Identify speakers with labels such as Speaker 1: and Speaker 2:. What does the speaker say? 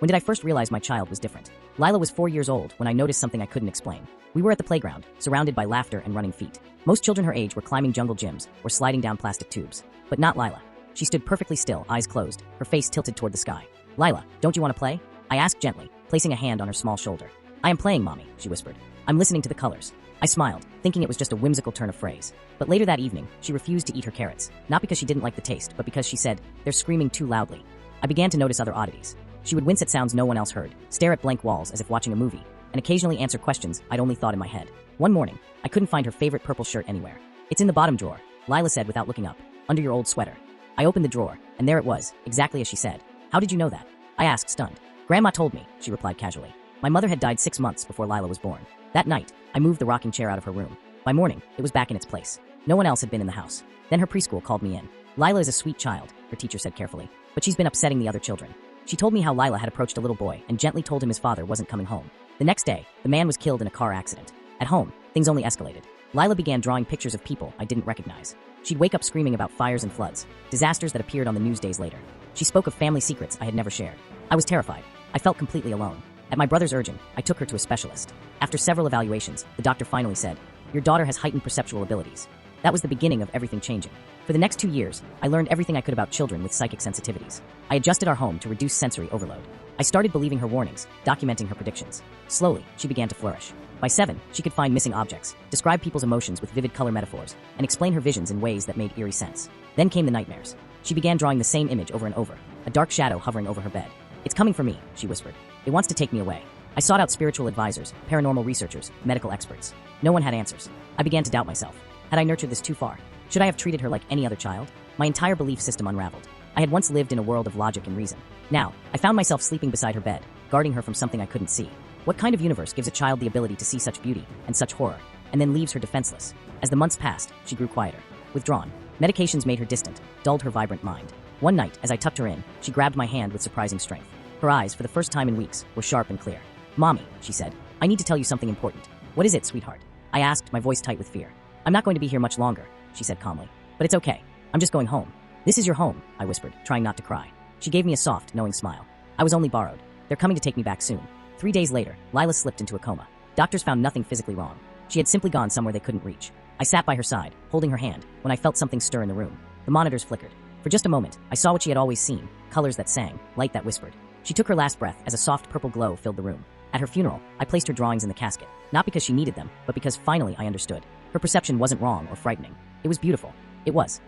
Speaker 1: When did I first realize my child was different? Lila was 4 years old when I noticed something I couldn't explain. We were at the playground, surrounded by laughter and running feet. Most children her age were climbing jungle gyms or sliding down plastic tubes. But not Lila. She stood perfectly still, eyes closed, her face tilted toward the sky. "Lila, don't you want to play?" I asked gently, placing a hand on her small shoulder. "I am playing, Mommy," she whispered. "I'm listening to the colors." I smiled, thinking it was just a whimsical turn of phrase. But later that evening, she refused to eat her carrots, not because she didn't like the taste, but because she said, "They're screaming too loudly." I began to notice other oddities. She would wince at sounds no one else heard, stare at blank walls as if watching a movie, and occasionally answer questions I'd only thought in my head. One morning, I couldn't find her favorite purple shirt anywhere. "It's in the bottom drawer," Lila said without looking up, "under your old sweater." I opened the drawer, and there it was, exactly as she said. "How did you know that?" I asked, stunned. "Grandma told me," she replied casually. My mother had died 6 months before Lila was born. That night, I moved the rocking chair out of her room. By morning, it was back in its place. No one else had been in the house. Then her preschool called me in. "Lila is a sweet child," her teacher said carefully, "but she's been upsetting the other children." She told me how Lila had approached a little boy and gently told him his father wasn't coming home. The next day, the man was killed in a car accident. At home, things only escalated. Lila began drawing pictures of people I didn't recognize. She'd wake up screaming about fires and floods, disasters that appeared on the news days later. She spoke of family secrets I had never shared. I was terrified. I felt completely alone. At my brother's urging, I took her to a specialist. After several evaluations, the doctor finally said, "Your daughter has heightened perceptual abilities." That was the beginning of everything changing. For the next 2 years, I learned everything I could about children with psychic sensitivities. I adjusted our home to reduce sensory overload. I started believing her warnings, documenting her predictions. Slowly, she began to flourish. By 7, she could find missing objects, describe people's emotions with vivid color metaphors, and explain her visions in ways that made eerie sense. Then came the nightmares. She began drawing the same image over and over, a dark shadow hovering over her bed. "It's coming for me," she whispered. "It wants to take me away." I sought out spiritual advisors, paranormal researchers, medical experts. No one had answers. I began to doubt myself. Had I nurtured this too far? Should I have treated her like any other child? My entire belief system unraveled. I had once lived in a world of logic and reason. Now, I found myself sleeping beside her bed, guarding her from something I couldn't see. What kind of universe gives a child the ability to see such beauty and such horror, and then leaves her defenseless? As the months passed, she grew quieter, withdrawn. Medications made her distant, dulled her vibrant mind. One night, as I tucked her in, she grabbed my hand with surprising strength. Her eyes, for the first time in weeks, were sharp and clear. "Mommy," she said, "I need to tell you something important." "What is it, sweetheart?" I asked, my voice tight with fear. "I'm not going to be here much longer," she said calmly. "But it's okay. I'm just going home." "This is your home," I whispered, trying not to cry. She gave me a soft, knowing smile. "I was only borrowed. They're coming to take me back soon." 3 days later, Lila slipped into a coma. Doctors found nothing physically wrong. She had simply gone somewhere they couldn't reach. I sat by her side, holding her hand, when I felt something stir in the room. The monitors flickered. For just a moment, I saw what she had always seen, colors that sang, light that whispered. She took her last breath as a soft purple glow filled the room. At her funeral, I placed her drawings in the casket, not because she needed them, but because finally I understood. Her perception wasn't wrong or frightening. It was beautiful. It was.